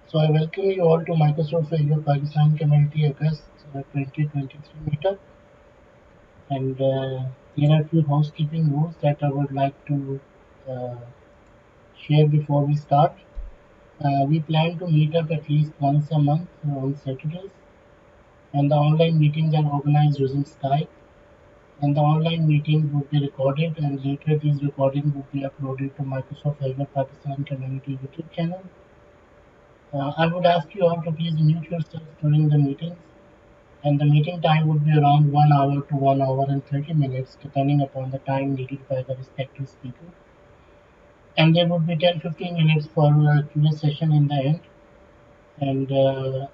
So I welcome you all to Microsoft Azure Pakistan Community August 2023 meetup. And here are a few housekeeping rules that I would like to uh, share before we start. We plan to meet up at least once a month on Saturdays, and the online meetings are organized using Skype. And the online meetings would be recorded, and later these recordings would be uploaded to Microsoft Azure Pakistan Community YouTube channel. I would ask you all to please mute yourselves during the meetings, and the meeting time would be around 1 hour to 1 hour and 30 minutes, depending upon the time needed by the respective speaker. And there would be 10-15 minutes for a Q&A session in the end. And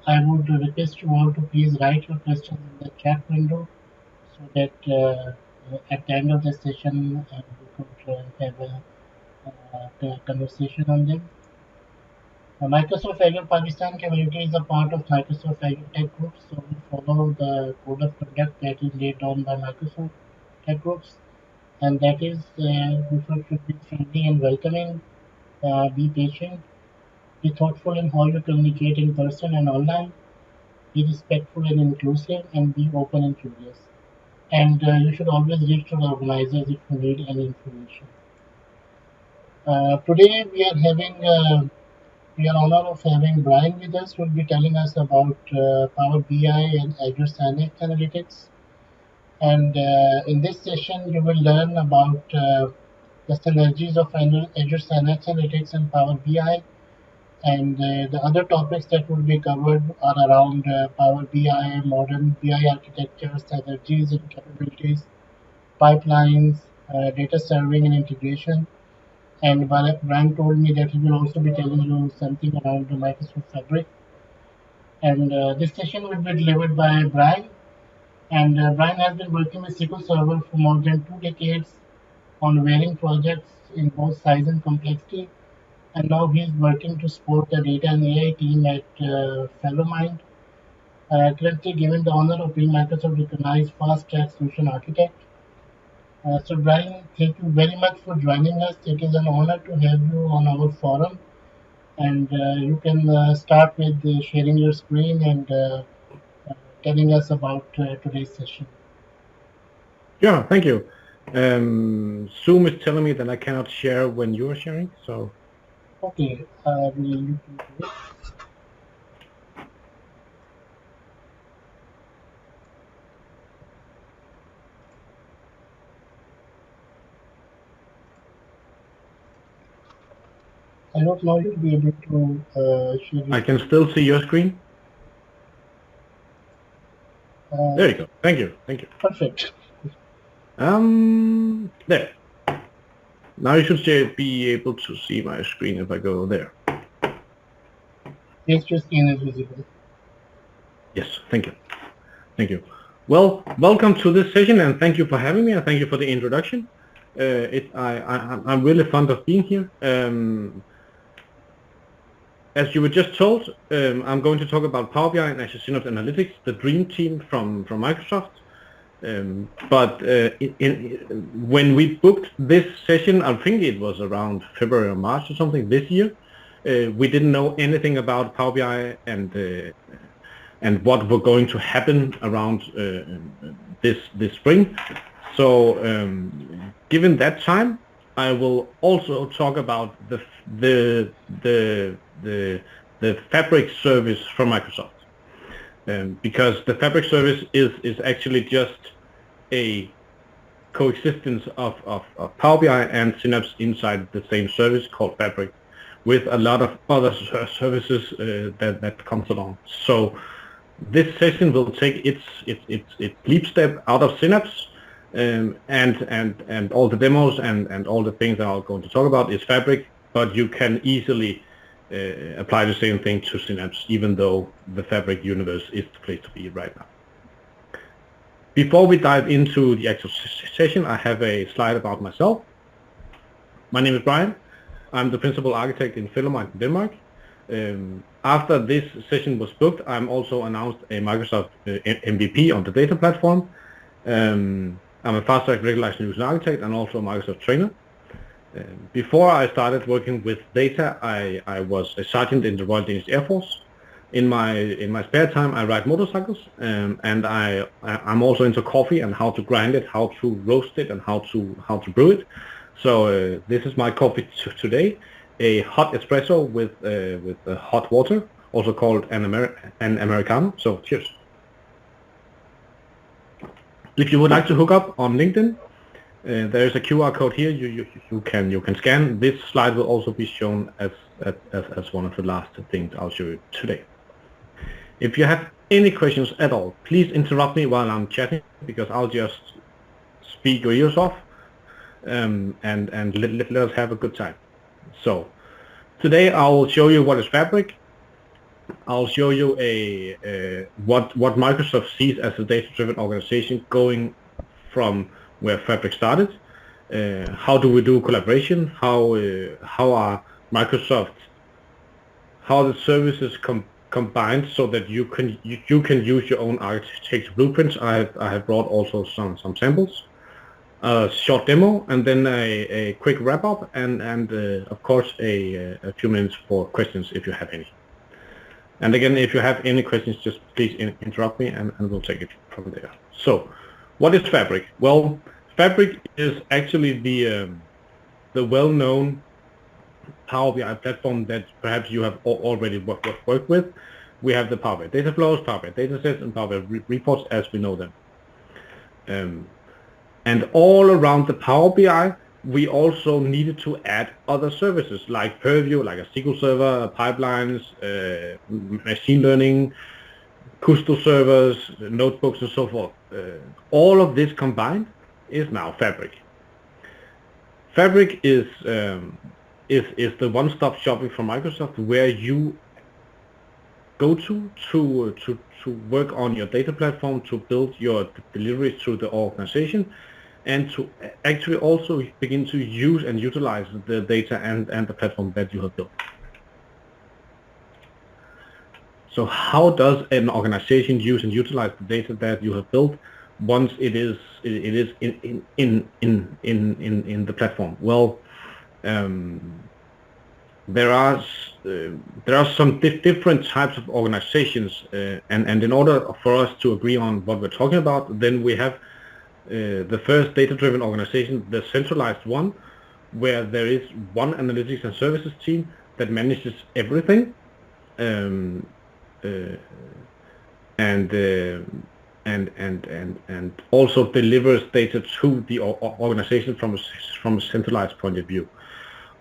I would request you all to please write your questions in the chat window so that at the end of the session we could have a conversation on them. Microsoft Azure Pakistan community is a part of Microsoft Azure Tech Groups, so we follow the code of conduct that is laid down by Microsoft Tech Groups, and that is you should be friendly and welcoming, be patient, be thoughtful in how you communicate in person and online, be respectful and inclusive, and be open and curious. And you should always reach to the organizers if you need any information. Today we are honored of having Brian with us, who will be telling us about Power BI and Azure Synapse Analytics. And in this session, you will learn about the synergies of Azure Synapse Analytics and Power BI. And the other topics that will be covered are around Power BI, modern BI architectures, synergies and capabilities, pipelines, data serving and integration. And Brian told me that he will also be telling you something around the Microsoft Fabric. And this session will be delivered by Brian. And Brian has been working with SQL Server for more than 2 decades on varying projects in both size and complexity. And now he's working to support the data and AI team at Fellowmind. Currently given the honor of being Microsoft recognized Fasttrack solution architect. So Brian, thank you very much for joining us. It is an honor to have you on our forum. And you can start with sharing your screen and telling us about today's session. Yeah, thank you. Zoom is telling me that I cannot share when you are sharing, so. Okay, we'll look into it. I don't know if you'll be able to share. I can still see your screen. There you go. Thank you. Thank you. Perfect. There. Now you should be able to see my screen if I go there. Yes, your screen is visible. Yes, thank you. Thank you. Well, welcome to this session, and thank you for having me, and thank you for the introduction. I'm really fond of being here. As you were just told, I'm going to talk about Power BI and Azure Synapse Analytics, the dream team from Microsoft. When we booked this session, I think it was around February or March or something this year, we didn't know anything about Power BI and what were going to happen around this spring. So given that time, I will also talk about the Fabric service from Microsoft, because the Fabric service is actually just a coexistence of Power BI and Synapse inside the same service called Fabric, with a lot of other services that comes along. So this session will take its leap step out of Synapse, and all the demos and all the things that I'm going to talk about is Fabric, but you can easily apply the same thing to Synapse, even though the Fabric universe is the place to be right now. Before we dive into the actual session, I have a slide about myself. My name is Brian. I'm the principal architect in Fellowmind in Denmark. After this session was booked, I'm also announced a Microsoft MVP on the data platform. I'm a Fasttrack regularized solution architect and also a Microsoft trainer. Before I started working with data, I was a sergeant in the Royal Danish Air Force. In my spare time, I ride motorcycles, and I'm also into coffee and how to grind it, how to roast it, and how to brew it. So this is my coffee today, a hot espresso with hot water, also called an Americano. So cheers. If you would like to hook up on LinkedIn, there is a QR code here. You can scan. This slide will also be shown as one of the last things I'll show you today. If you have any questions at all, please interrupt me while I'm chatting, because I'll just speak your ears off, and let us have a good time. So today I will show you what is Fabric. I'll show you what Microsoft sees as a data-driven organization going from where Fabric started. How do we do collaboration? How are the services combined so that you can use your own architecture blueprints. I have brought also some samples, a short demo, and then a quick wrap up, and of course a few minutes for questions if you have any. And again, if you have any questions, just please interrupt me, and we'll take it from there. So, what is Fabric? Well, Fabric is actually the well-known Power BI platform that perhaps you have already worked with. We have the Power BI Data Flows, Power BI Datasets, and Power BI Reports as we know them. And all around the Power BI, we also needed to add other services like Purview, like a SQL Server, pipelines, machine learning, Custo servers, notebooks, and so forth. All of this combined is now Fabric. Fabric is the one-stop shopping from Microsoft, where you go to work on your data platform, to build your deliveries through the organization, and to actually also begin to use and utilize the data and the platform that you have built. So how does an organization use and utilize the data that you have built once it is in the platform? Well, there are some different types of organizations, and in order for us to agree on what we're talking about, then we have the first data-driven organization, the centralized one, where there is one analytics and services team that manages everything, and also delivers data to the organization from a centralized point of view.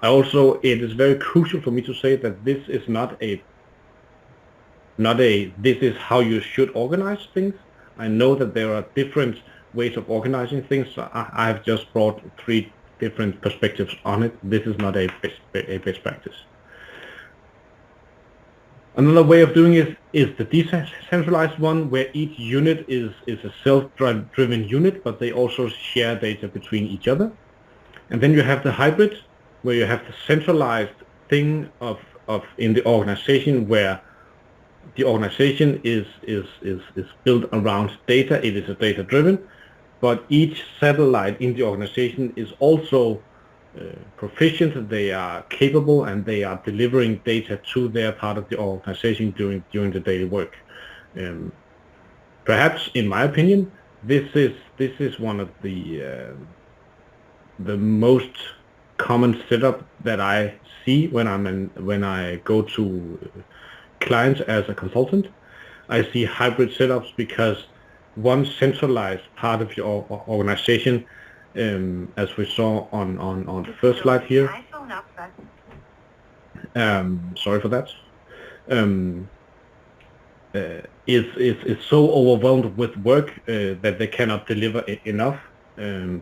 It is very crucial for me to say that this is not a this is how you should organize things. I know that there are different ways of organizing things. So I have just brought 3 different perspectives on it. This is not a best practice. Another way of doing it is the decentralized one, where each unit is a self-driven unit, but they also share data between each other. And then you have the hybrid, where you have the centralized thing of in the organization, where the organization is built around data. It is a data-driven, but each satellite in the organization is also proficient. They are capable, and they are delivering data to their part of the organization during the daily work. Perhaps, in my opinion, this is one of the most common setup that I see when I go to clients as a consultant. I see hybrid setups because one centralized part of your organization, as we saw on the first slide here. Sorry for that. Is so overwhelmed with work that they cannot deliver enough.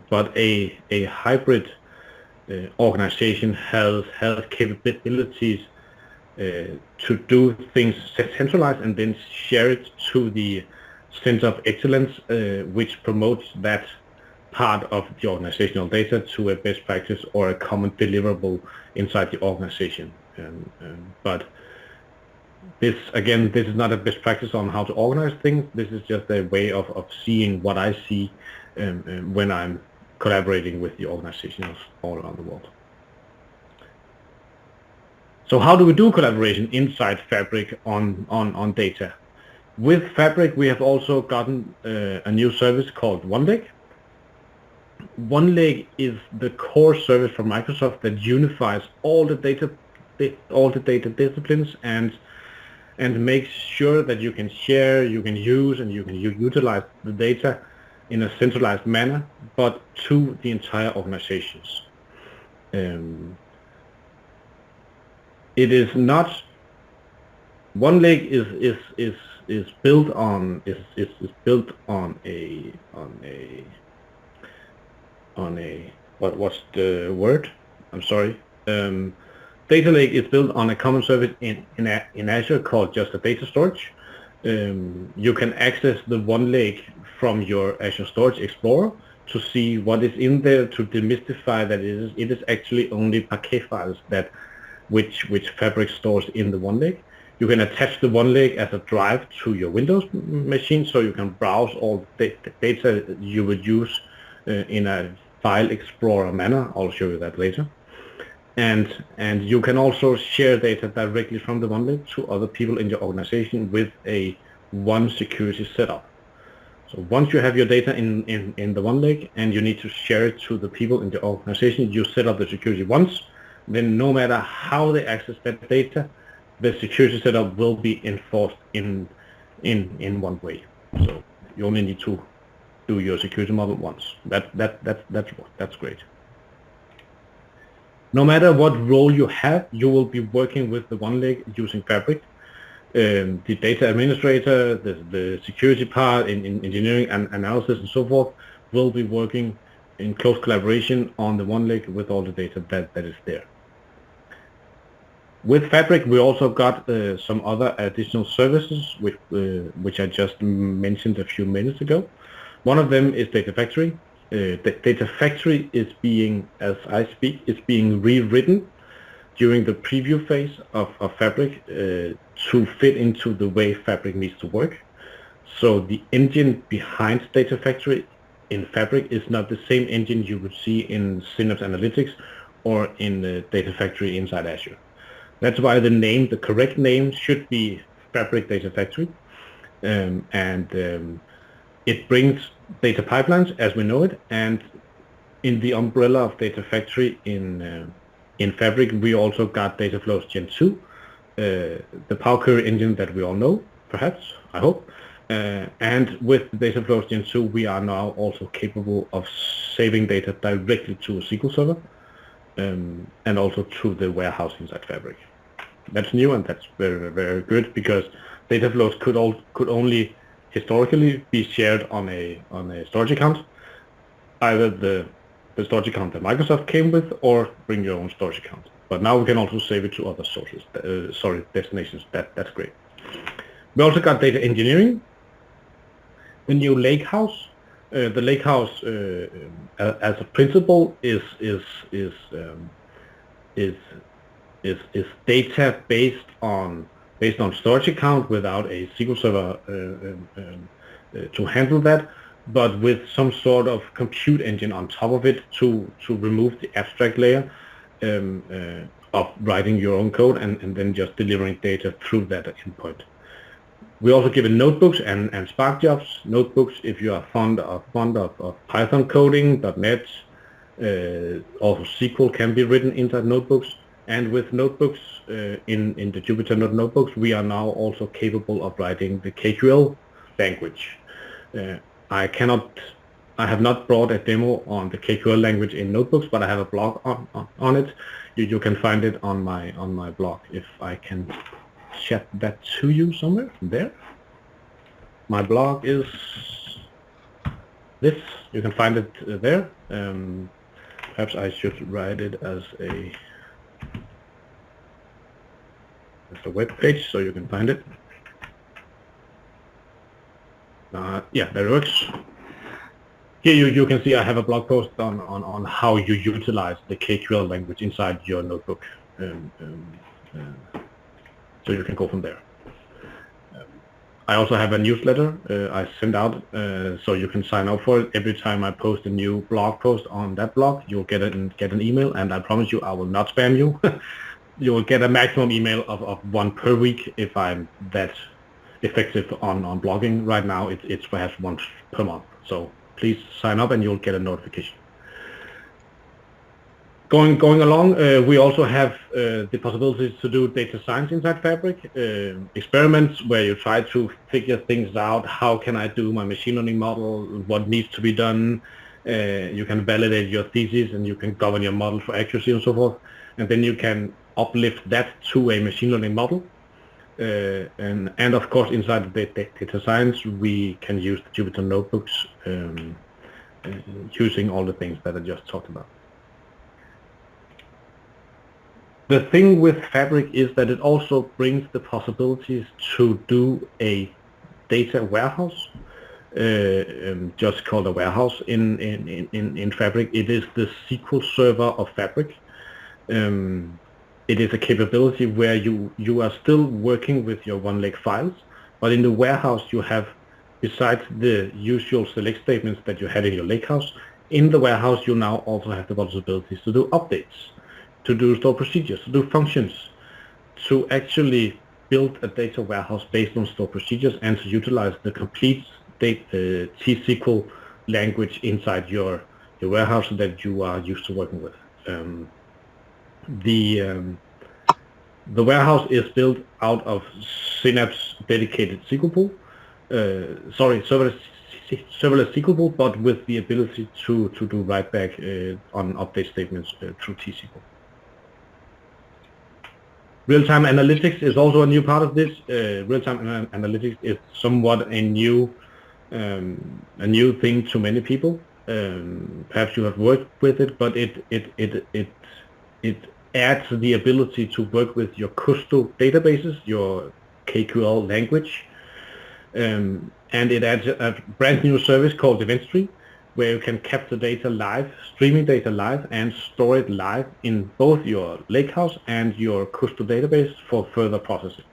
But a hybrid organization has capabilities to do things centralized and then share it to the center of excellence, which promotes that part of the organizational data to a best practice or a common deliverable inside the organization. But this is not a best practice on how to organize things. This is just a way of seeing what I see when I'm collaborating with the organizations all around the world. So how do we do collaboration inside Fabric on data? With Fabric, we have also gotten a new service called OneLake. OneLake is the core service from Microsoft that unifies all the data disciplines and makes sure that you can share, you can use, and you can utilize the data in a centralized manner, but to the entire organizations. It is not OneLake is built on what's the word? I'm sorry. Data Lake is built on a common service in Azure called just a data storage. You can access the OneLake from your Azure Storage Explorer to see what is in there, to demystify that it is actually only Parquet files which Fabric stores in the OneLake. You can attach the OneLake as a drive to your Windows machine, so you can browse all the data you would use in a file explorer manner. I'll show you that later. And you can also share data directly from the OneLake to other people in your organization with a one security setup. So once you have your data in the OneLake and you need to share it to the people in the organization, you set up the security once. Then no matter how they access that data, the security setup will be enforced in one way. So you only need to do your security model once. That's great. No matter what role you have, you will be working with the OneLake using Fabric. The data administrator, the security part, in engineering and analysis and so forth, will be working in close collaboration on the OneLake with all the data that is there. With Fabric, we also got some other additional services which I just mentioned a few minutes ago. One of them is Data Factory. Data Factory is being, as I speak, is being rewritten during the preview phase of Fabric to fit into the way Fabric needs to work. So the engine behind Data Factory in Fabric is not the same engine you would see in Synapse Analytics or in Data Factory inside Azure. That's why the correct name should be Fabric Data Factory, it brings data pipelines as we know it, and in the umbrella of Data Factory in Fabric, we also got Data Flows Gen 2, the Power Query engine that we all know, perhaps, I hope. And with Data Flows Gen 2, we are now also capable of saving data directly to a SQL Server, and also to the warehouse inside Fabric. That's new, and that's very, very good, because data flows could only historically be shared on a storage account, either the storage account that Microsoft came with, or bring your own storage account. But now we can also save it to other sources, destinations. That's great. We also got data engineering, the new Lakehouse. The Lakehouse, as a principle, is data based on storage account without a SQL Server to handle that, but with some sort of compute engine on top of it to remove the abstract layer of writing your own code and then just delivering data through that endpoint. We also give it notebooks and Spark jobs. Notebooks, if you are fond of Python coding, .NET, also SQL can be written inside notebooks. And with notebooks, in the Jupyter notebooks, we are now also capable of writing the KQL language. I have not brought a demo on the KQL language in notebooks, but I have a blog on it. You can find it on my blog, if I can chat that to you somewhere there. My blog is this. You can find it there. Perhaps I should write it as a web page so you can find it. Yeah, that works. Here you can see I have a blog post on how you utilize the KQL language inside your notebook. So you can go from there. I also have a newsletter I send out, so you can sign up for it. Every time I post a new blog post on that blog, you'll get an email, and I promise you I will not spam you. you will get a maximum email of one per week if I'm that effective on blogging. Right now, it's perhaps once per month. So please sign up and you'll get a notification. Going along, we also have the possibilities to do data science inside Fabric, experiments where you try to figure things out. How can I do my machine learning model? What needs to be done? You can validate your thesis and you can govern your model for accuracy and so forth. And then you can uplift that to a machine learning model. And of course, inside the data science, we can use the Jupyter notebooks using all the things that I just talked about. The thing with Fabric is that it also brings the possibilities to do a data warehouse, just called a warehouse in Fabric. It is the SQL Server of Fabric. It is a capability where you are still working with your OneLake files, but in the warehouse you have, besides the usual select statements that you had in your lakehouse, in the warehouse you now also have the possibilities to do updates, to do store procedures, to do functions, to actually build a data warehouse based on store procedures and to utilize the complete T-SQL language inside your warehouse that you are used to working with. The warehouse is built out of Synapse dedicated SQL pool, serverless SQL pool, but with the ability to do write back on update statements through T-SQL. Real-time analytics is also a new part of this. Real-time analytics is somewhat a new thing to many people. Perhaps you have worked with it, but it adds the ability to work with your custom databases, your KQL language, and it adds a brand new service called Event Stream, where you can capture data live, streaming data live, and store it live in both your lakehouse and your custom database for further processing.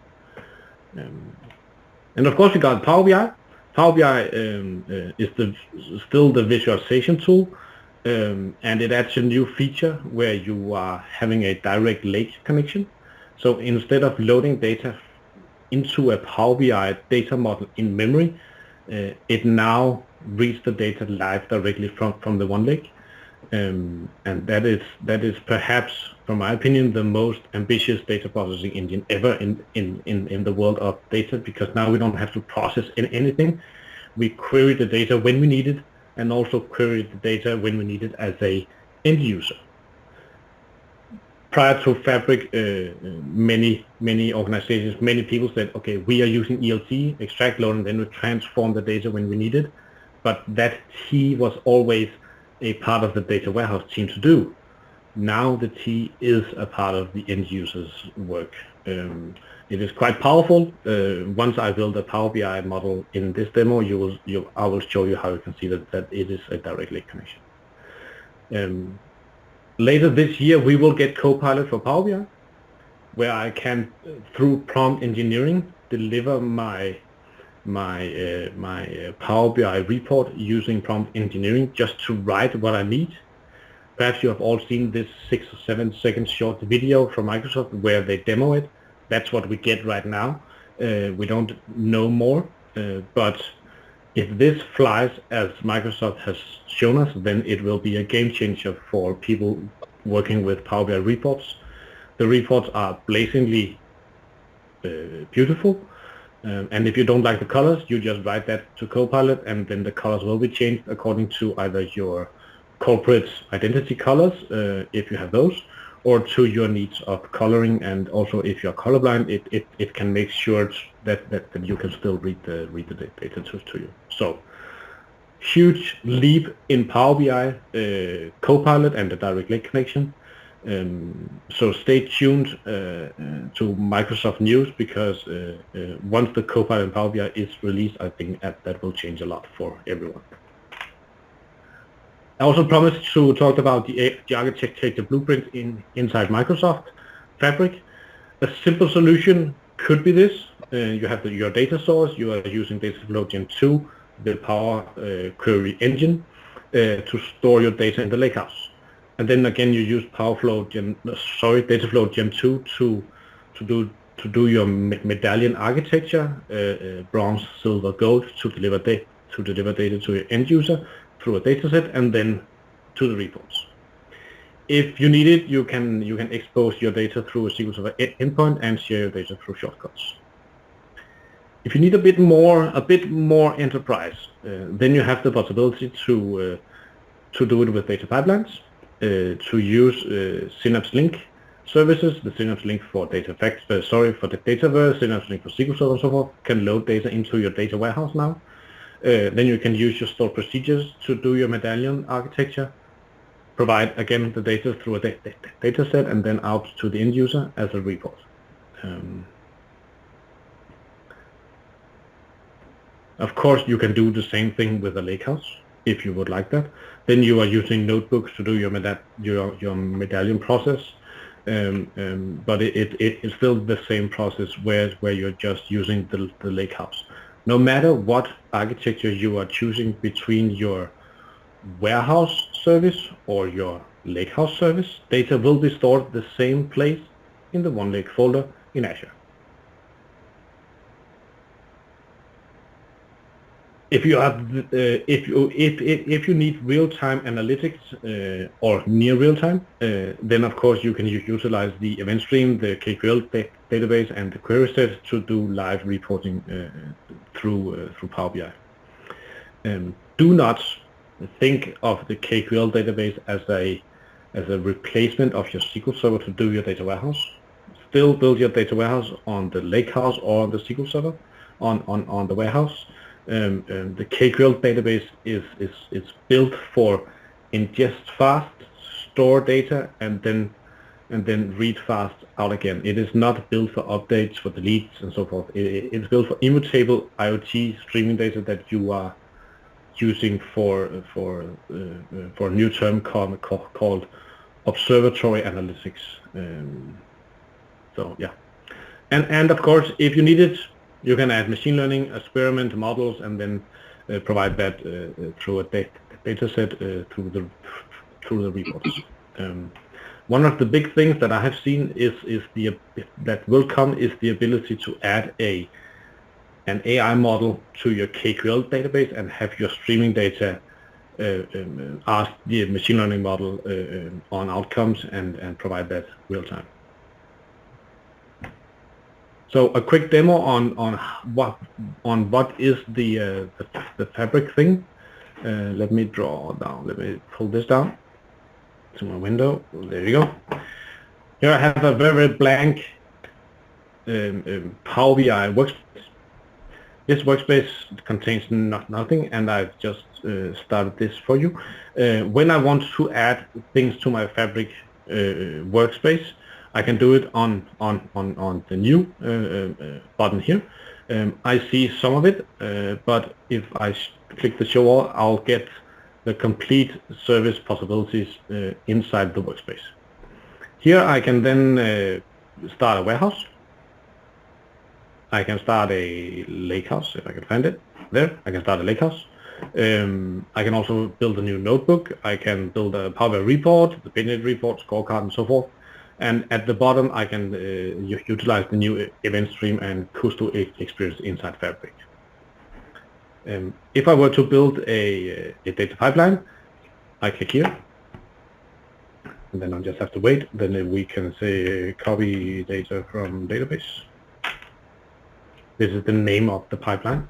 And of course, we got Power BI. Power BI is still the visualization tool, and it adds a new feature where you are having a direct lake connection. So instead of loading data into a Power BI data model in memory, it now reads the data live directly from the OneLake, and that is perhaps, from my opinion, the most ambitious data processing engine ever in the world of data, because now we don't have to process anything. We query the data when we need it, and also query the data when we need it as a end user. Prior to Fabric, many organizations, many people said, okay, we are using ELT, extract, load, and then we transform the data when we need it. But that T was always a part of the data warehouse team to do. Now the T is a part of the end user's work. It is quite powerful. Once I build a Power BI model in this demo, I will show you how you can see that it is a direct link connection. Later this year, we will get Copilot for Power BI, where I can, through prompt engineering, deliver my Power BI report using prompt engineering just to write what I need. Perhaps you have all seen this 6 or 7 second short video from Microsoft where they demo it. That's what we get right now. We don't know more, but if this flies as Microsoft has shown us, then it will be a game changer for people working with Power BI reports. The reports are blazingly beautiful, and if you don't like the colors, you just write that to Copilot, and then the colors will be changed according to either your corporate identity colors, if you have those, or to your needs of coloring. And also, if you're colorblind, it can make sure that you can still read the data to you. So huge leap in Power BI, Copilot, and the direct link connection. So stay tuned to Microsoft news, because once the Copilot in Power BI is released, I think that will change a lot for everyone. I also promised to talk about the architecture blueprint inside Microsoft Fabric. A simple solution could be this. You have your data source. You are using Dataflow Gen 2, the Power Query engine, to store your data in the lakehouse. and then again you use Dataflow Gen 2 to do your medallion architecture, bronze, silver, gold, to deliver data to your end user through a dataset and then to the reports. If you need it, you can expose your data through a SQL Server endpoint and share your data through shortcuts. If you need a bit more enterprise, then you have the possibility to do it with data pipelines, to use Synapse Link services. The Synapse Link for for the Dataverse, Synapse Link for SQL Server and so forth can load data into your data warehouse now. Then you can use your stored procedures to do your medallion architecture, provide again the data through a data set and then out to the end user as a report. Of course, you can do the same thing with a lakehouse if you would like that. Then you are using notebooks to do your medallion process, but it's still the same process where you're just using the lakehouse. No matter what architecture you are choosing between your warehouse service or your lakehouse service, data will be stored the same place in the OneLake folder in Azure. If you have, if you need real-time analytics or near real-time, then of course you can utilize the event stream, the KQL database, and the query set to do live reporting through Power BI. Do not think of the KQL database as a replacement of your SQL Server to do your data warehouse. Still build your data warehouse on the lakehouse or on the SQL Server on the warehouse. The KQL database is built for ingest fast, store data, and then read fast out again. It is not built for updates, for deletes, and so forth. It's built for immutable IoT streaming data that you are using for a new term called observatory analytics. So yeah, and of course, if you need it, you can add machine learning, experiment models, and then provide that through a data set through the reports. One of the big things that I have seen is that will come is the ability to add an AI model to your KQL database and have your streaming data ask the machine learning model on outcomes and provide that real time. So a quick demo on what is the Fabric thing. Let me pull this down to my window. There you go. Here I have a very blank Power BI workspace. This workspace contains nothing, and I've just started this for you. When I want to add things to my Fabric workspace, I can do it on the new button here. I see some of it, but if I click the show all, I'll get the complete service possibilities inside the workspace. Here I can then start a warehouse. I can start a lakehouse if I can find it. There, I can start a lakehouse. I can also build a new notebook. I can build a Power BI report, the business report, scorecard, and so forth. And at the bottom, I can utilize the new event stream and Custo experience inside Fabric. If I were to build a data pipeline, I click here, and then I just have to wait. Then we can say copy data from database. This is the name of the pipeline.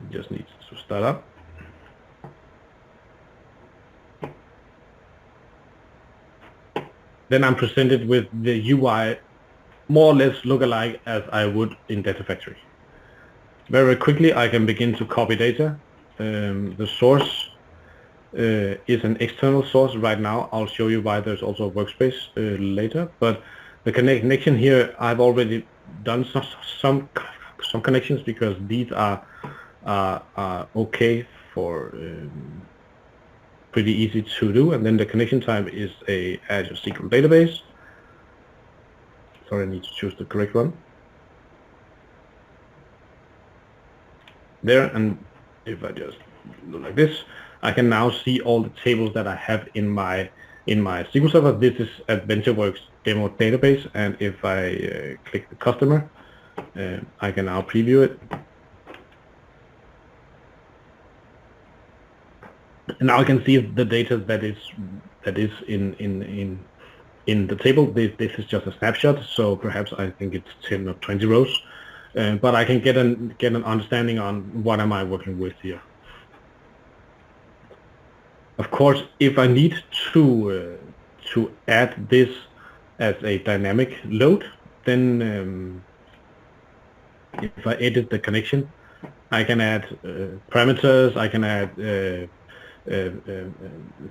It just needs to start up. Then I'm presented with the UI more or less look alike as I would in Data Factory. Very quickly I can begin to copy data. The source is an external source right now. I'll show you why there's also a workspace later, but the connection here, I've already done some connections because these are okay for pretty easy to do. And then the connection type is a Azure SQL database. Sorry, I need to choose the correct one. There, and if I just do like this, I can now see all the tables that I have in my SQL Server. This is AdventureWorks demo database, and if I click the customer, I can now preview it. And now I can see the data that is in the table. This is just a snapshot, so perhaps I think it's 10 or 20 rows, but I can get an understanding on what am I working with here. Of course, if I need to add this as a dynamic load, then if I edit the connection, I can add parameters. I can add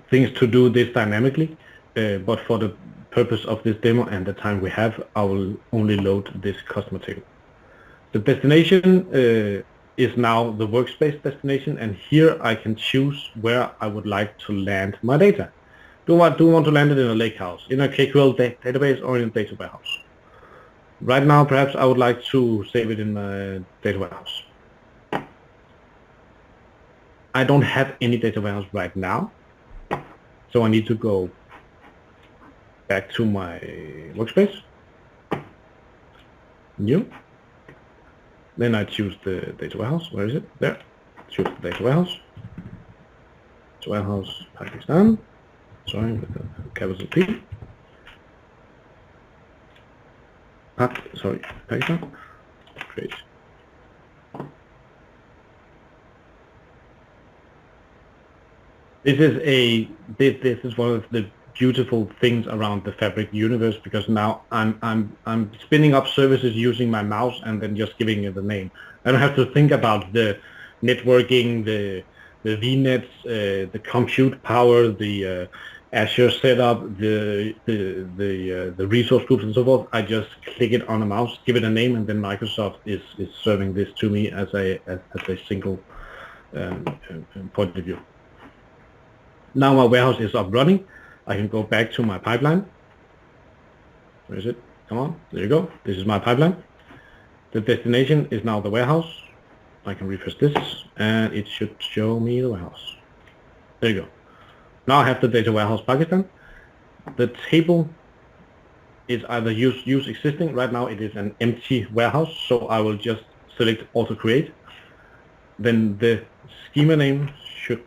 things to do this dynamically, but for the purpose of this demo and the time we have, I will only load this customer table. The destination is now the workspace destination, and here I can choose where I would like to land my data. Do I want to land it in a lakehouse, in a SQL database, or in a data warehouse? Right now, perhaps I would like to save it in a data warehouse. I don't have any data warehouse right now, so I need to go back to my workspace, new. Then I choose the data warehouse. Where is it? There. Choose the data warehouse. Warehouse Pakistan. Sorry, with the capital P. Pakistan. Great. This is one of the beautiful things around the Fabric universe, because now I'm spinning up services using my mouse and then just giving it the name. I don't have to think about the networking, the VNets, the compute power, the Azure setup, the resource groups and so forth. I just click it on a mouse, give it a name, and then Microsoft is serving this to me as a single point of view. Now my warehouse is up running. I can go back to my pipeline. Where is it? Come on, there you go. This is my pipeline. The destination is now the warehouse. I can refresh this, and it should show me the warehouse. There you go. Now I have the data warehouse Pakistan. The table is either use existing. Right now it is an empty warehouse, so I will just select auto create. Then the schema name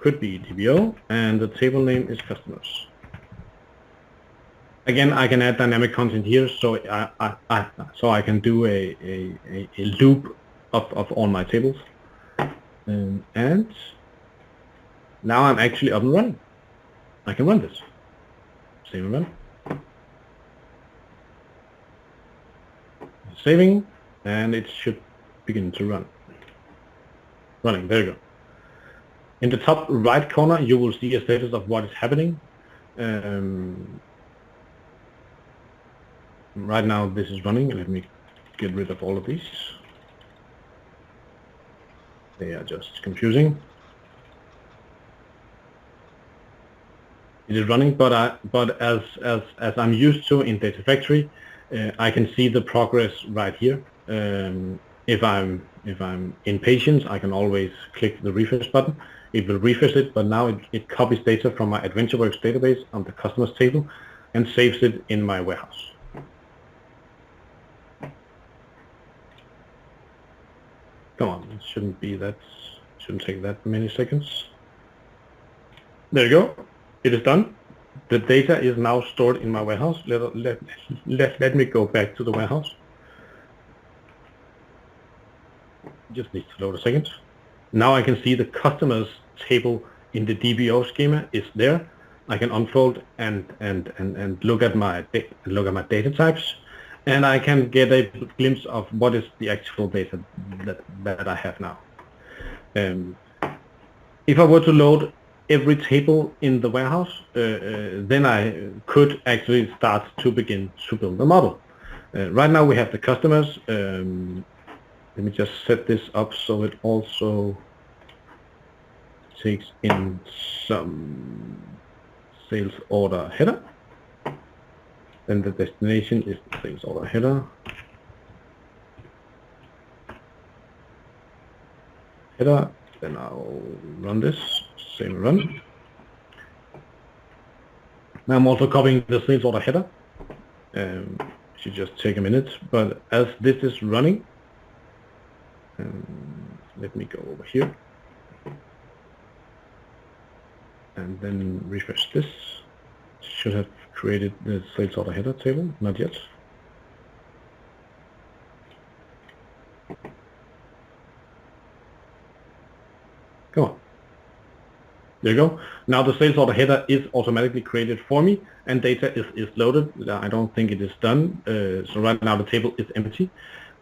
could be DBO, and the table name is customers. Again, I can add dynamic content here, so I can do a loop of all my tables, and now I'm actually up and running. I can run this. Save and run. Saving, and it should begin to run. Running. There you go. In the top right corner, you will see a status of what is happening. Right now, this is running. Let me get rid of all of these. They are just confusing. It is running, but as I'm used to in Data Factory, I can see the progress right here. If I'm impatient, I can always click the refresh button. It will refresh it, but now it copies data from my AdventureWorks database on the customers table and saves it in my warehouse. Come on, it shouldn't take that many seconds. There you go. It is done. The data is now stored in my warehouse. Let me go back to the warehouse. Just needs to load a second. Now I can see the customers table in the DBO schema is there. I can unfold and look at my data types, and I can get a glimpse of what is the actual data that I have now. If I were to load every table in the warehouse, then I could actually start to begin to build a model. Right now we have the customers. Let me just set this up so it also takes in some sales order header. Then the destination is the sales order header. Then I'll run this, save and run. Now I'm also copying the sales order header. Should just take a minute, but as this is running, let me go over here and then refresh this. Should have created the sales order header table, not yet. Come on. There you go. Now the sales order header is automatically created for me and data is loaded. I don't think it is done. So right now the table is empty.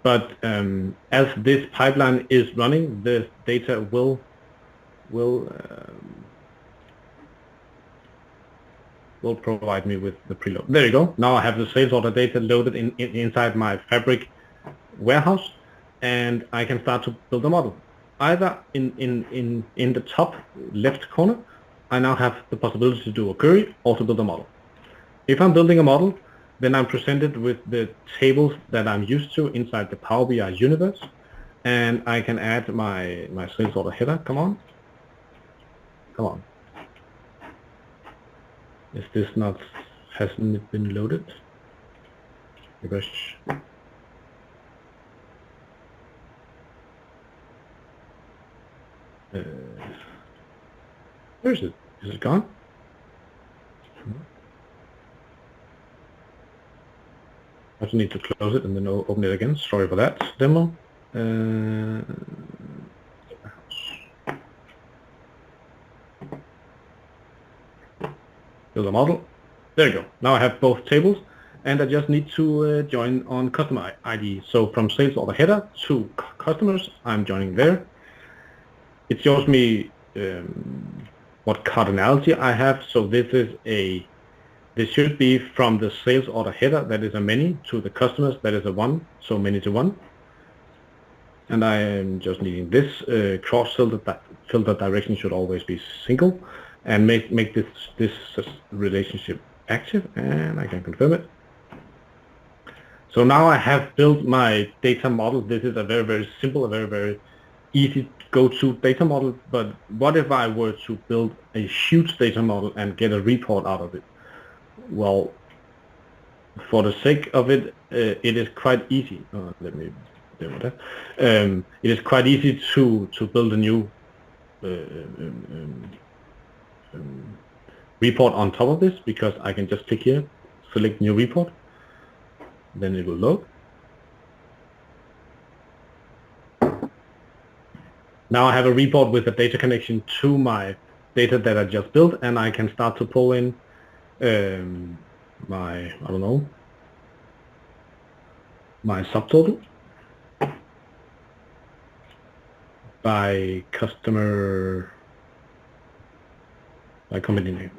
But as this pipeline is running, the data will provide me with the preload. There you go. Now I have the sales order data loaded inside my Fabric warehouse, and I can start to build a model. Either in the top left corner, I now have the possibility to do a query or to build a model. If I'm building a model, then I'm presented with the tables that I'm used to inside the Power BI universe, and I can add my sales order header. Come on. Is this not, hasn't it been loaded? Refresh. Where is it? Is it gone? I just need to close it and then open it again. Sorry for that demo. Build a model. There you go. Now I have both tables, and I just need to join on customer ID. So from sales order header to customers, I'm joining there. It shows me what cardinality I have. So this should be from the sales order header, that is a many, to the customers, that is a one, so many to one. And I am just needing this cross filter direction should always be single, and make this relationship active, and I can confirm it. So now I have built my data model. This is a very, very simple, a very, very easy go-to data model. But what if I were to build a huge data model and get a report out of it? Well, for the sake of it, it is quite easy. Let me demo that. It is quite easy to build a new report on top of this, because I can just click here, select new report, then it will load. Now I have a report with a data connection to my data that I just built, and I can start to pull in my subtotal by customer, by company name.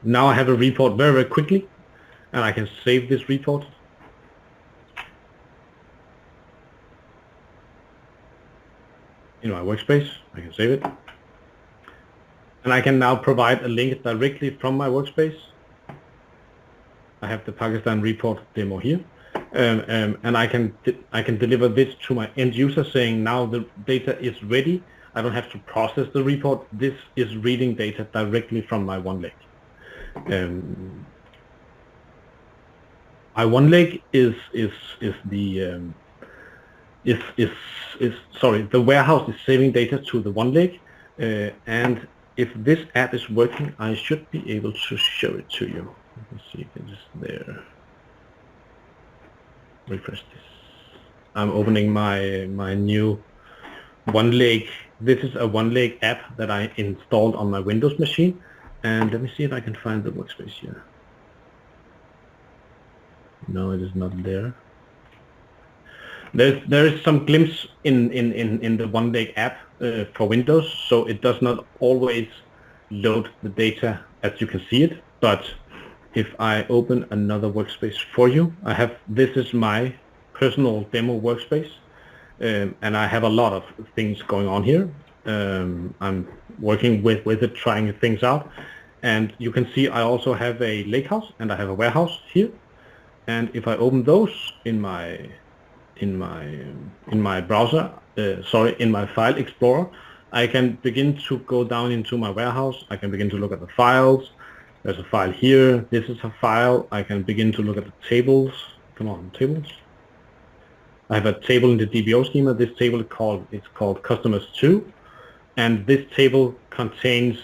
Now I have a report very, very quickly, and I can save this report. In my workspace, I can save it. And I can now provide a link directly from my workspace. I have the Pakistan report demo here. And I can deliver this to my end user, saying now the data is ready. I don't have to process the report. This is reading data directly from my OneLake. My OneLake the warehouse is saving data to the OneLake, and if this app is working, I should be able to show it to you. Let's see if it is there. Refresh this. I'm opening my new OneLake. This is a OneLake app that I installed on my Windows machine, and let me see if I can find the workspace here. No, it is not there. There is some glimpse in the OneLake app for Windows, so it does not always load the data as you can see it. But if I open another workspace for you, this is my personal demo workspace, and I have a lot of things going on here. I'm working with it, trying things out, and you can see I also have a lakehouse and I have a warehouse here. And if I open those in my my browser, in my file explorer, I can begin to go down into my warehouse. I can begin to look at the files. There's a file here. This is a file. I can begin to look at the tables. Come on, tables. I have a table in the DBO schema. This table is called customers 2, and this table contains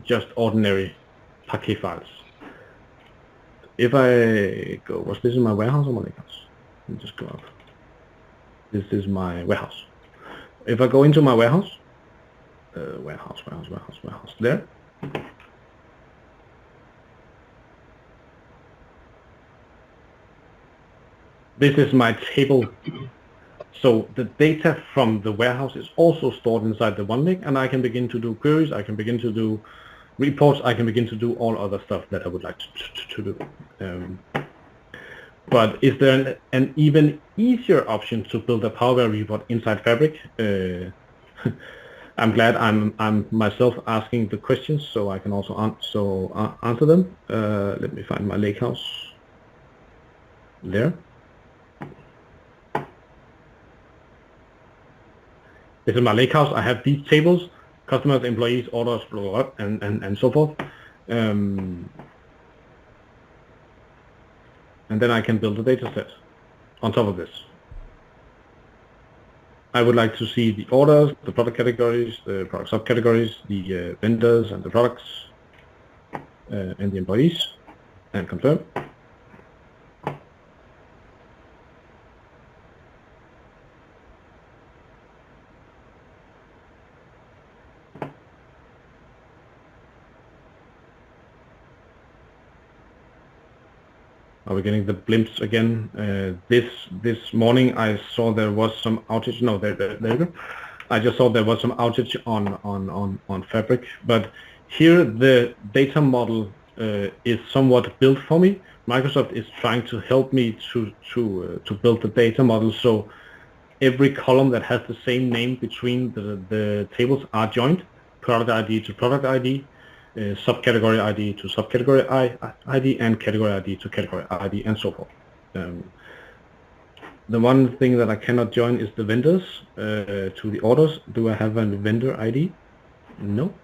just ordinary paquet files. If I go, was this in my warehouse or my lakehouse? Let me just go up. This is my warehouse. If I go into my warehouse, warehouse, there. This is my table. So the data from the warehouse is also stored inside the one lake, and I can begin to do queries, I can begin to do reports, I can begin to do all other stuff that I would like to do. But is there an even easier option to build a Power BI report inside Fabric? I'm glad I'm myself asking the questions, so I can also answer them. Let me find my lakehouse. There. This is my lakehouse. I have these tables: customers, employees, orders, blah, blah, blah, and so forth. And then I can build a data set on top of this. I would like to see the orders, the product categories, the product subcategories, the vendors and the products, and the employees, and confirm. Are we getting the blimps again? This morning I saw there was some outage. No, there you go. I just saw there was some outage on Fabric, but here the data model is somewhat built for me. Microsoft is trying to help me to build the data model, so every column that has the same name between the tables are joined, product ID to product ID. Subcategory ID to subcategory ID, and category ID to category ID, and so forth. The one thing that I cannot join is the vendors to the orders. Do I have a vendor ID? No.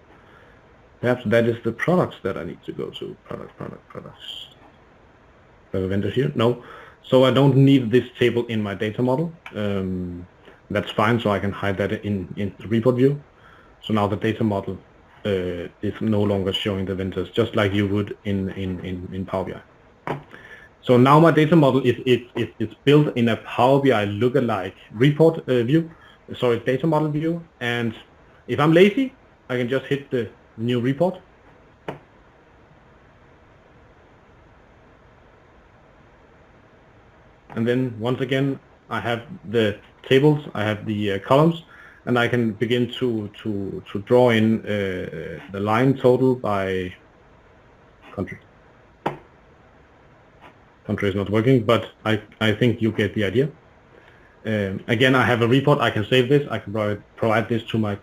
Perhaps that is the products that I need to go to. Products. Do I have a vendor here? No. So I don't need this table in my data model. That's fine, so I can hide that in the report view. So now the data model is no longer showing the vendors, just like you would in Power BI. So now my data model is built in a Power BI lookalike report view, data model view. And if I'm lazy, I can just hit the new report. And then once again, I have the tables, I have the columns, and I can begin to draw in the line total by country. Country is not working, but I think you get the idea. Again, I have a report. I can save this. I can provide this to my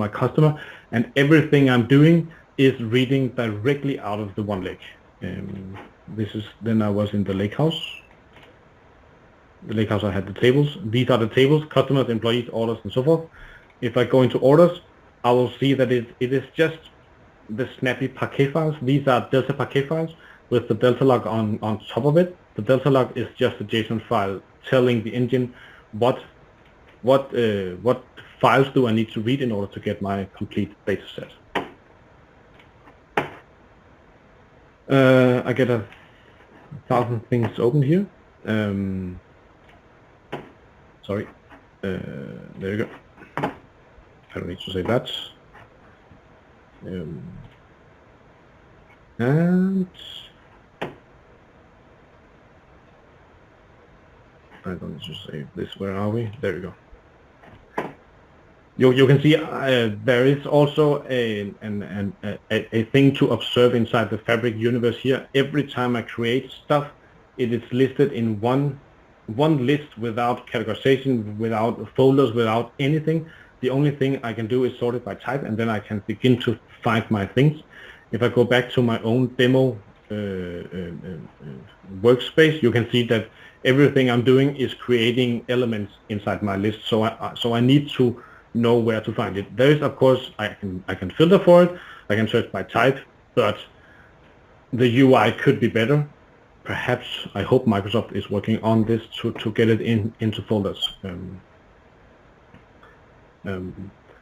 customer, and everything I'm doing is reading directly out of the one lake. Then I was in the lakehouse. The lakehouse, I had the tables. These are the tables: customers, employees, orders, and so forth. If I go into orders, I will see that it is just the snappy paquet files. These are Delta paquet files with the Delta log on top of it. The Delta log is just a JSON file telling the engine what files do I need to read in order to get my complete data set. I get 1,000 things open here. Sorry, there you go. I don't need to say that. And I don't need to save this. Where are we? There you go. You can see there is also a thing to observe inside the Fabric universe here. Every time I create stuff, it is listed in one list without categorization, without folders, without anything. The only thing I can do is sort it by type, and then I can begin to find my things. If I go back to my own demo workspace, you can see that everything I'm doing is creating elements inside my list. So I need to know where to find it. There is, of course, I can filter for it. I can search by type, but the UI could be better. Perhaps, I hope Microsoft is working on this to get it into folders.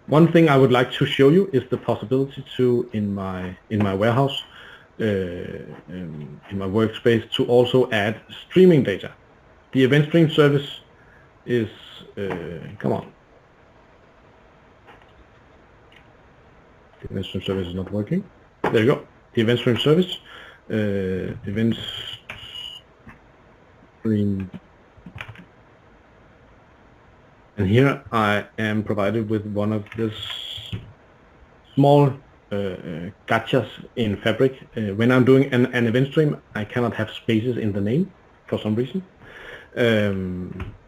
One thing I would like to show you is the possibility to, in my warehouse, in my workspace, to also add streaming data. The event stream service is, come on. The event stream service is not working. There you go. The event stream service, event stream. And here I am provided with one of this small gotchas in Fabric. When I'm doing an event stream, I cannot have spaces in the name for some reason.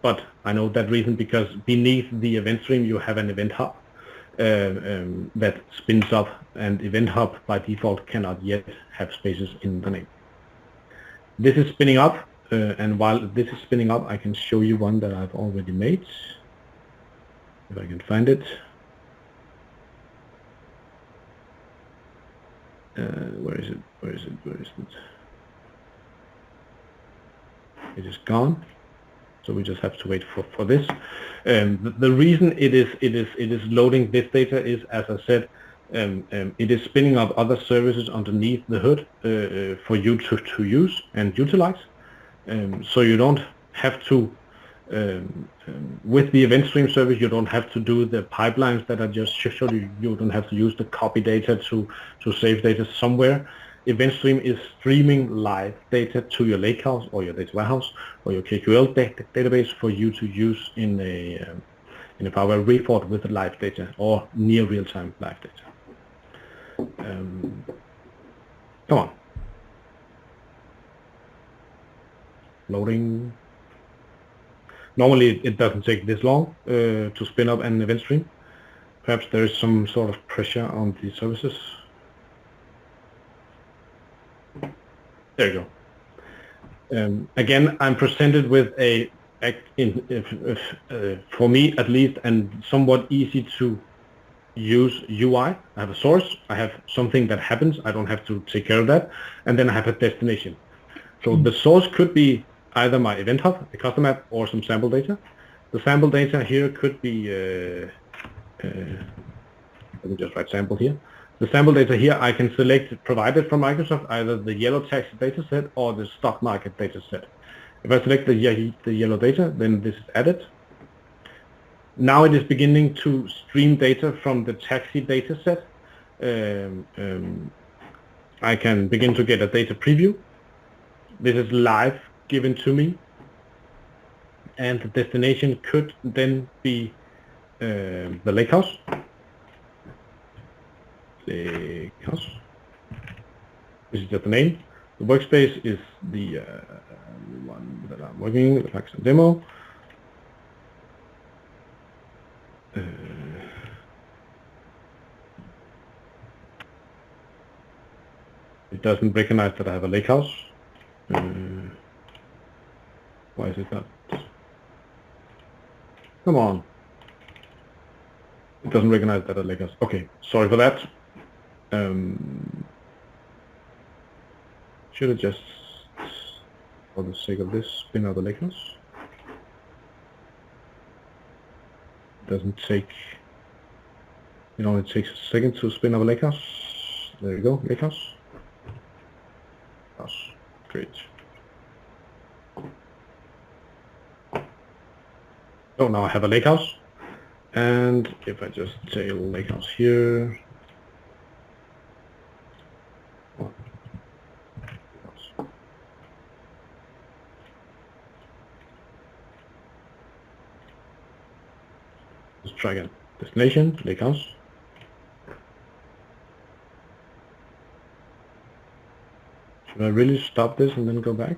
But I know that reason because beneath the event stream you have an event hub that spins up, and event hub by default cannot yet have spaces in the name. This is spinning up, and while this is spinning up, I can show you one that I've already made. If I can find it. Where is it? Where is it? Where is it? It is gone. So we just have to wait for this. The reason it is loading this data is, as I said, it is spinning up other services underneath the hood for you to use and utilize. So you don't have to. With the event stream service, you don't have to do the pipelines that I just showed you. You don't have to use the copy data to save data somewhere. Event stream is streaming live data to your lakehouse or your data warehouse or your KQL database for you to use in a Power report with the live data or near real-time live data. Come on. Loading. Normally it doesn't take this long to spin up an event stream. Perhaps there is some sort of pressure on the services. There you go. Again, I'm presented with for me at least, and somewhat easy to use UI. I have a source, I have something that happens, I don't have to take care of that, and then I have a destination. So the source could be either my event hub, a custom app, or some sample data. The sample data here could be, let me just write sample here. The sample data here I can select provided from Microsoft, either the yellow taxi data set or the stock market data set. If I select the yellow data, then this is added. Now it is beginning to stream data from the taxi data set. I can begin to get a data preview. This is live given to me, and the destination could then be the lakehouse. Lakehouse. This is just the name. The workspace is the one that I'm working with, the Fax and demo. It doesn't recognize that I have a lakehouse. Why is it not? Come on. It doesn't recognize that as lakehouse. Okay, sorry for that. Should it just, for the sake of this, spin out the lakehouse? It doesn't take, it only takes a second to spin out a lakehouse. There you go, lakehouse. House. Great. So now I have a lakehouse, and if I just say lakehouse here, let's try again. Destination, lakehouse. Should I really stop this and then go back?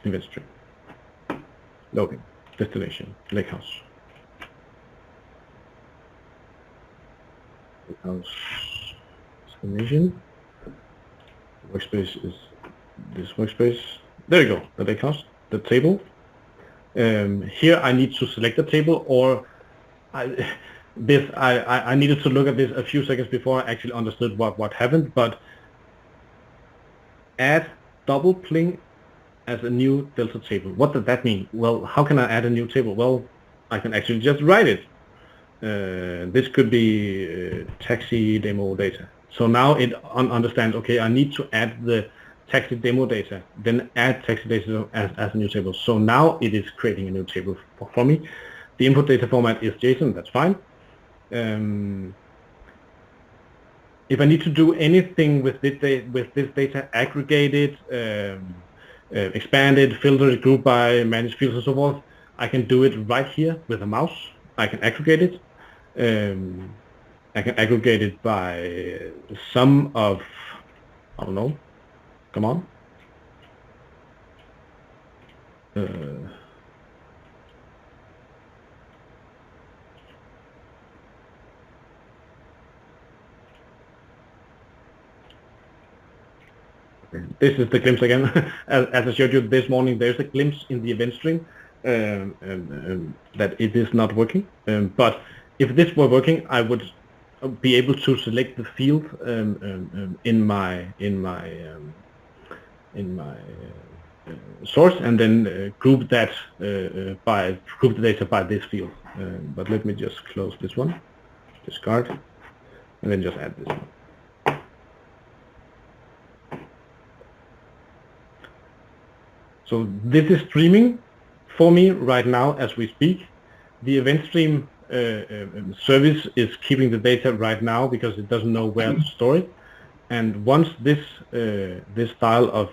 Event stream. Loading. Destination. Lakehouse. Lakehouse exclamation. Workspace is this workspace. There you go, the lakehouse, the table. Here I need to select a table, or I needed to look at this a few seconds before I actually understood what happened. But add double pling as a new delta table. What does that mean? Well, how can I add a new table? Well, I can actually just write it. This could be taxi demo data. So now it understands, okay, I need to add the taxi demo data, then add taxi data as a new table. So now it is creating a new table for me. The input data format is JSON, that's fine. If I need to do anything with this data, aggregate it, expand it, filter it, group by, manage fields and so forth, I can do it right here with a mouse. I can aggregate it. I can aggregate it by the sum of, I don't know, come on. This is the glimpse again. as I showed you this morning, there's a glimpse in the event stream that it is not working. But if this were working, I would be able to select the field in my source, and then group the data by this field. But let me just close this one, discard, and then just add this one. So this is streaming for me right now as we speak. The event stream service is keeping the data right now because it doesn't know where to store it. And once this style of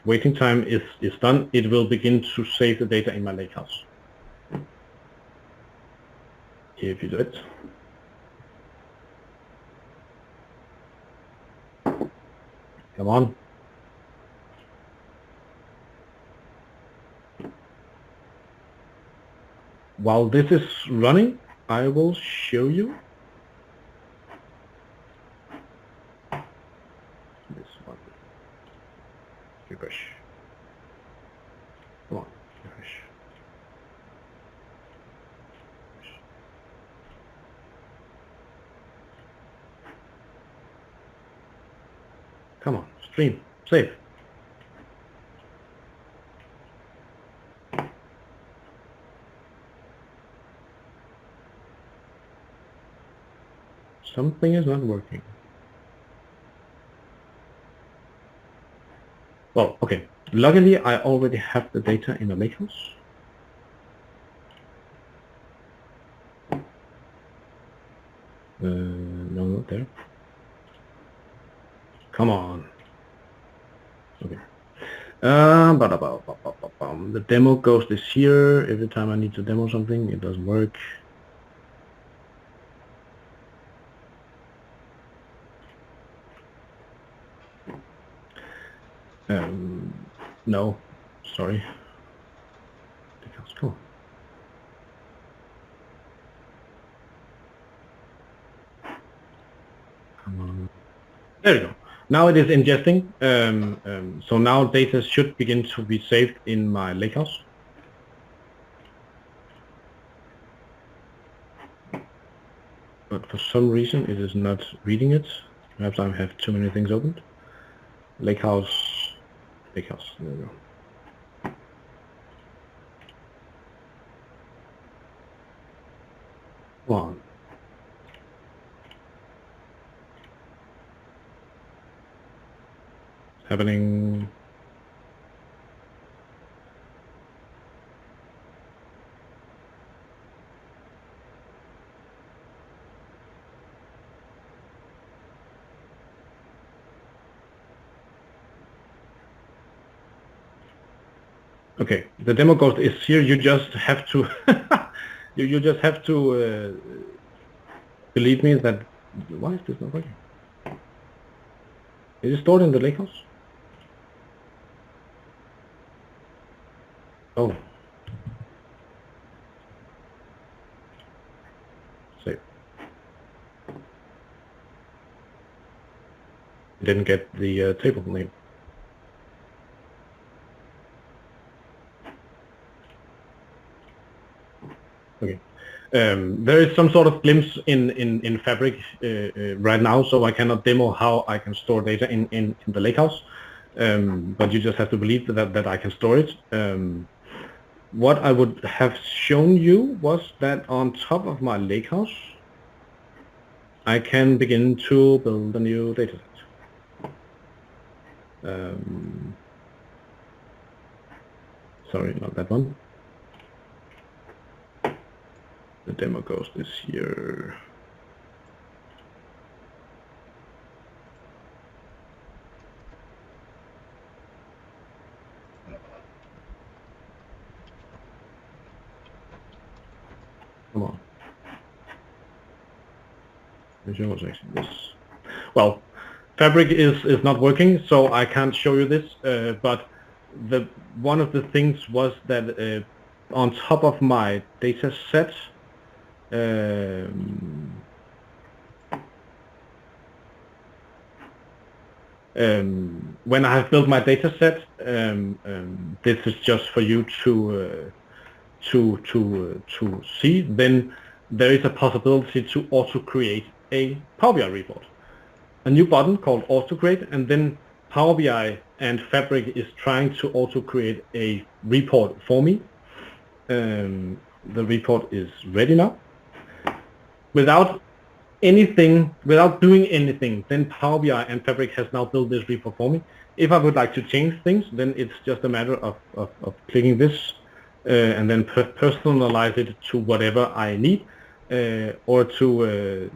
waiting time is done, it will begin to save the data in my lakehouse. If you do it. Come on. While this is running, I will show you this one. Refresh. Come on, refresh. Come on, stream, save. Something is not working. Well, okay. Luckily, I already have the data in the lakehouse. No, not there. Come on. Okay. The demo ghost is here. Every time I need to demo something, it doesn't work. No, sorry. Come on. Come on. There we go. Now it is ingesting. So now data should begin to be saved in my lakehouse. But for some reason it is not reading it. Perhaps I have too many things opened. Lakehouse. There we go. Come on. It's happening. Okay, the demo code is here. You just have to you just have to believe me that. Why is this not working? Is it stored in the lakehouse? Oh. Save. didn't get the table name. Okay. There is some sort of glimpse in Fabric right now, so I cannot demo how I can store data in the lakehouse. But you just have to believe that I can store it. What I would have shown you was that on top of my lakehouse, I can begin to build a new dataset. Sorry, not that one. The demo ghost is here. Come on. Visual was actually this. Well, Fabric is not working, so I can't show you this. But one of the things was that on top of my data set, when I have built my data set, this is just for you to see. Then there is a possibility to auto create a Power BI report. A new button called auto create, and then Power BI and Fabric is trying to auto create a report for me. The report is ready now. Without doing anything, then Power BI and Fabric has now built this report for me. If I would like to change things, then it's just a matter of clicking this and then personalize it to whatever I need, or to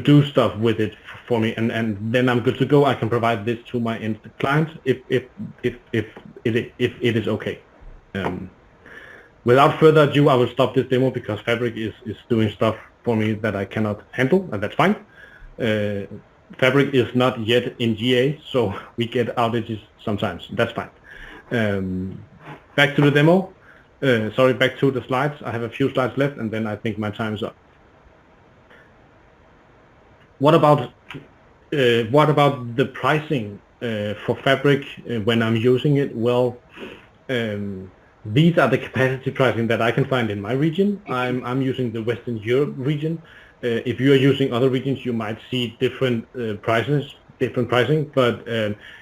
do stuff with it for me, and then I'm good to go. I can provide this to my end client if it is okay. Without further ado, I will stop this demo because Fabric is doing stuff for me that I cannot handle, and that's fine. Fabric is not yet in GA, so we get outages sometimes. That's fine. Back to the demo. Sorry, back to the slides. I have a few slides left, and then I think my time is up. What about the pricing for Fabric when I'm using it? Well, these are the capacity pricing that I can find in my region. I'm using the Western Europe region. If you are using other regions, you might see different pricing, but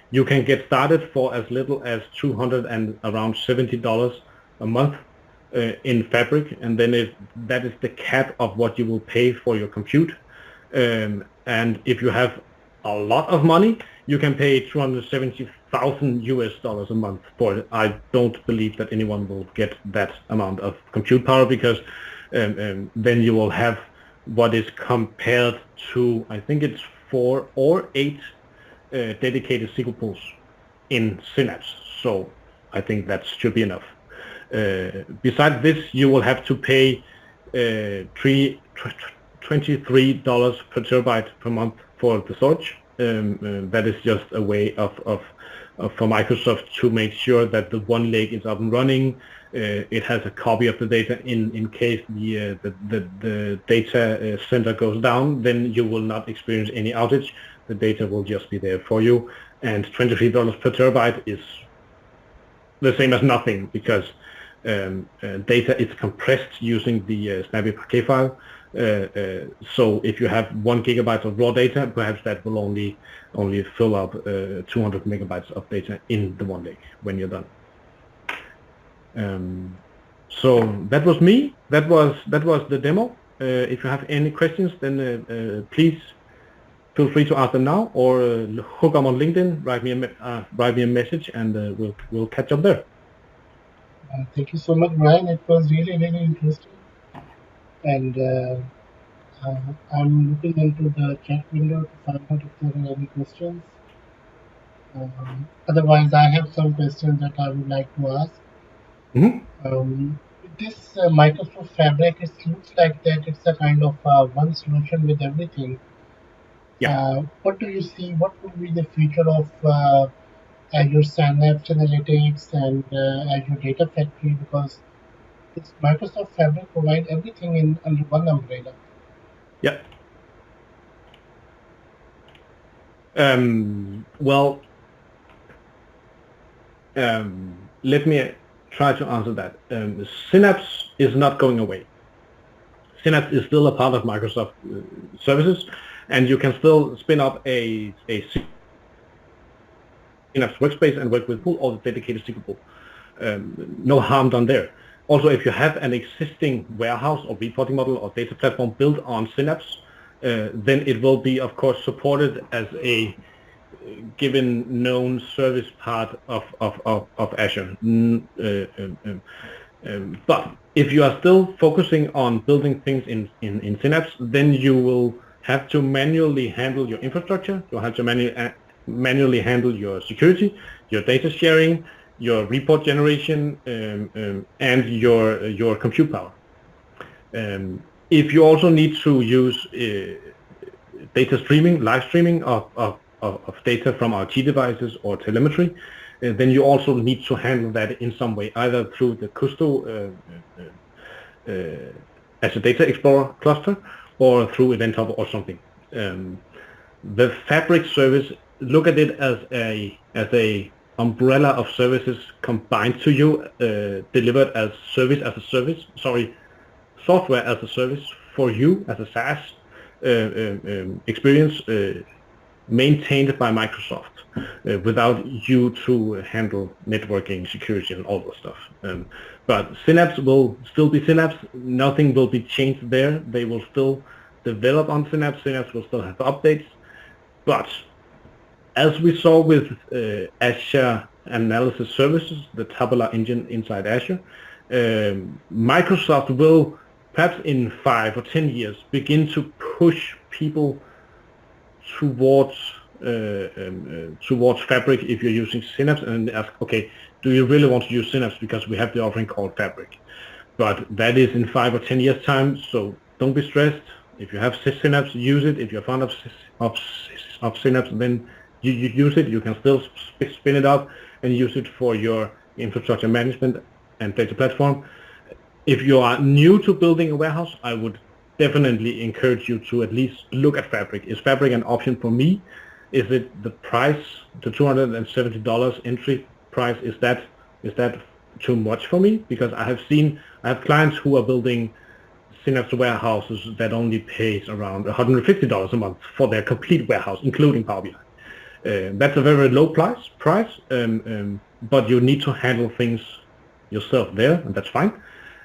you can get started for as little as $200 and around $70 a month in Fabric, and then that is the cap of what you will pay for your compute. And if you have a lot of money, you can pay $270,000 a month for it. I don't believe that anyone will get that amount of compute power, because then you will have what is compared to, I think it's 4 or 8 dedicated SQL pools in Synapse. So I think that should be enough. Besides this, you will have to pay $23 per terabyte per month for the storage. That is just a way for Microsoft to make sure that the one lake is up and running. It has a copy of the data in case the data center goes down. Then you will not experience any outage. The data will just be there for you. And $23 per terabyte is the same as nothing, because data is compressed using the Snappy file. So if you have 1 gigabyte of raw data, perhaps that will only fill up 200 megabytes of data in the one lake when you're done. So that was me. That was the demo. If you have any questions, then please feel free to ask them now, or hook up on LinkedIn, write me a message, and we'll catch up there. Thank you so much, Brian. It was really interesting, and I'm looking into the chat window to find out if there are any questions. Otherwise, I have some questions that I would like to ask. This Microsoft Fabric, it looks like that it's a kind of one solution with everything. Yeah. What do you see? What would be the future of Azure Synapse Analytics and Azure Data Factory? Because this Microsoft Fabric provides everything under one umbrella. Yeah. Well, let me try to answer that. Synapse is not going away. Synapse is still a part of Microsoft services, and you can still spin up a Synapse workspace and work with pool or the dedicated SQL pool. No harm done there. Also, if you have an existing warehouse or reporting model or data platform built on Synapse, then it will be, of course, supported as a given known service part of Azure. But if you are still focusing on building things in Synapse, then you will have to manually handle your infrastructure. You'll have to manually handle your security, your data sharing, your report generation, and your compute power. If you also need to use data streaming, live streaming of data from IoT devices or telemetry, then you also need to handle that in some way, either through the Custo as a data explorer cluster or through Event Hub or something. The Fabric service, look at it as a umbrella of services combined to you, delivered as software as a service for you as a SaaS experience, maintained by Microsoft, without you to handle networking, security, and all that stuff. But Synapse will still be Synapse. Nothing will be changed there. They will still develop on Synapse. Synapse will still have updates. But as we saw with Azure Analysis Services, the tabular engine inside Azure, Microsoft will, perhaps in 5 or 10 years, begin to push people towards Fabric if you're using Synapse, and ask, okay, do you really want to use Synapse because we have the offering called Fabric? But that is in 5 or 10 years time, so don't be stressed. If you have Synapse, use it. If you're fond of Synapse, then you use it. You can still spin it up and use it for your infrastructure management and data platform. If you are new to building a warehouse, I would definitely encourage you to at least look at Fabric. Is Fabric an option for me? Is it the price, the $270 entry price? Is that too much for me? Because I have clients who are building Synapse warehouses that only pays around $150 a month for their complete warehouse, including Power BI. That's a very low price, but you need to handle things yourself there, and that's fine.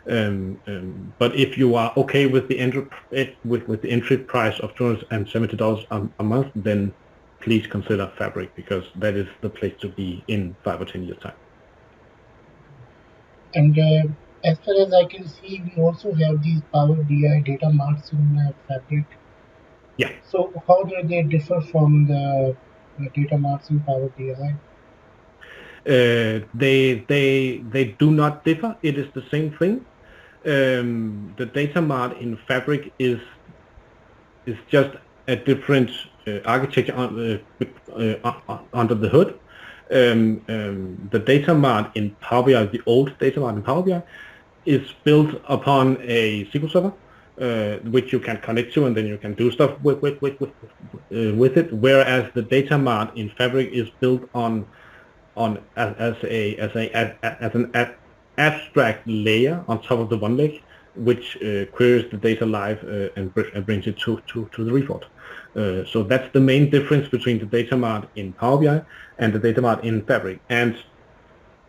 But if you are okay with the entry price of $270 a month, then please consider Fabric, because that is the place to be in 5 or 10 years time. And as far as I can see, we also have these Power BI data marts in Fabric. Yeah. So how do they differ from the data marts in Power BI? They do not differ. It is the same thing. The data mart in Fabric is just a different architecture under the hood. The data mart in Power BI, the old data mart in Power BI, is built upon a SQL Server, which you can connect to, and then you can do stuff with it. Whereas the data mart in Fabric is built on as an abstract layer on top of the one leg, which queries the data live and brings it to the report. So that's the main difference between the data mart in Power BI and the data mart in Fabric. And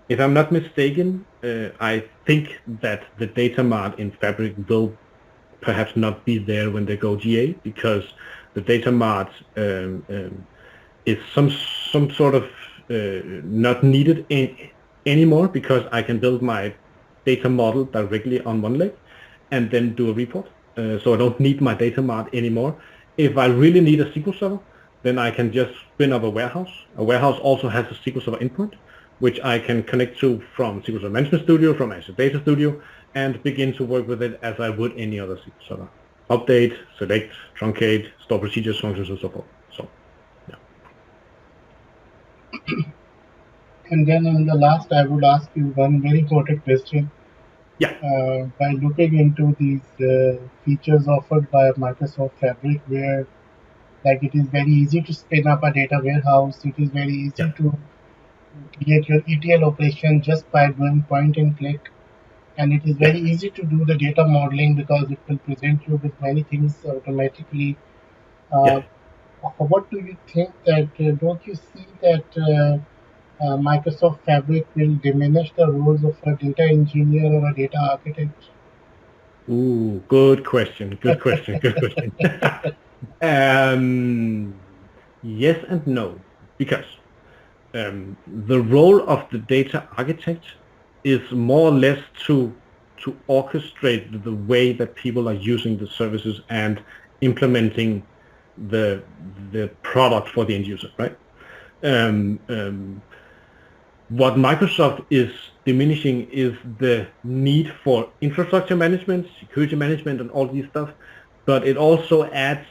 if I'm not mistaken, I think that the data mart in Fabric will perhaps not be there when they go GA, because the data mart is some sort of not needed anymore, because I can build my data model directly on one leg and then do a report. So I don't need my data mart anymore. If I really need a SQL Server, then I can just spin up a warehouse. A warehouse also has a SQL Server endpoint, which I can connect to from SQL Server Management Studio, from Azure Data Studio, and begin to work with it as I would any other SQL Server. Update, select, truncate, store procedures, functions, and so forth. So, yeah. And then in the last, I would ask you one very important question. Yeah. By looking into these features offered by Microsoft Fabric, where Like it is very easy to spin up a data warehouse. It is very easy to create your ETL operation just by doing point and click. And it is very easy to do the data modeling because it will present you with many things automatically. Uh, what do you think that, don't you see that Microsoft Fabric will diminish the roles of a data engineer or a data architect? Ooh, good question. Good question. Good question. Yes and no, because the role of the data architect is more or less to orchestrate the way that people are using the services and implementing the product for the end user, right? What Microsoft is diminishing is the need for infrastructure management, security management, and all these stuff, but it also adds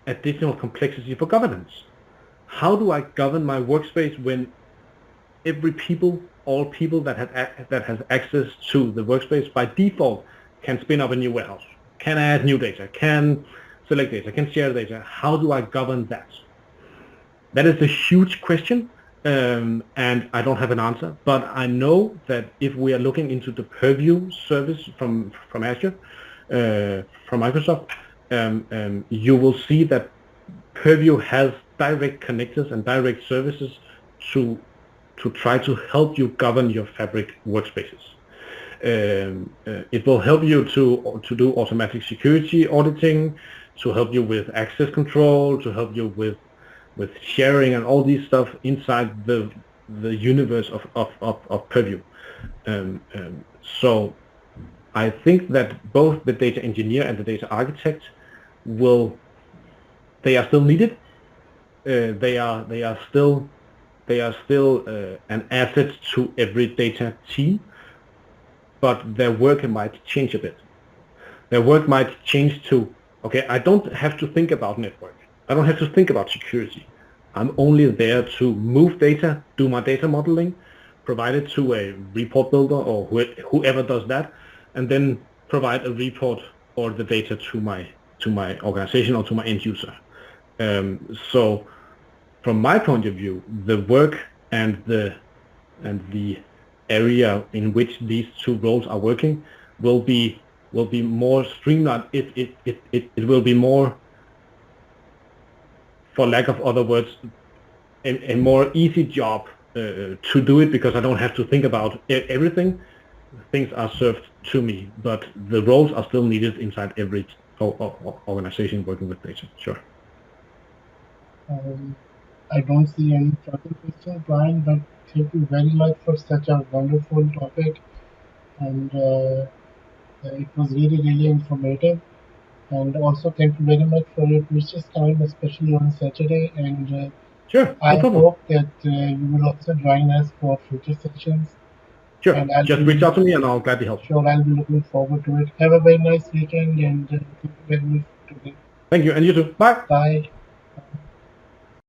additional complexity for governance. How do I govern my workspace when all people that has access to the workspace by default can spin up a new warehouse, can add new data, can select data, can share data? How do I govern that? That is a huge question, and I don't have an answer. But I know that if we are looking into the Purview service from Azure, from Microsoft, you will see that Purview has direct connectors and direct services to try to help you govern your Fabric workspaces. It will help you to do automatic security auditing, to help you with access control, to help you with sharing and all these stuff inside the universe of Purview. So I think that both the data engineer and the data architect they are still needed. They are still an asset to every data team, but their work might change a bit. Their work might change to, okay, I don't have to think about network. I don't have to think about security. I'm only there to move data, do my data modeling, provide it to a report builder or whoever does that, and then provide a report or the data to my organization or to my end user. So from my point of view, the work and the area in which these two roles are working will be more streamlined. It will be more, for lack of other words, a more easy job to do it, because I don't have to think about everything. Things are served to me, but the roles are still needed inside every organization working with data. Sure. I don't see any further questions, Brian, but thank you very much for such a wonderful topic, and it was really, really informative. And also, thank you very much for your precious time, especially on Saturday. And Sure, I no problem. hope that you will also join us for future sessions. Sure, And just reach out to me and I'll gladly help. Sure, I'll be looking forward to it. Have a very nice weekend, and thank you very much today. Thank you, and you too. Bye. Bye.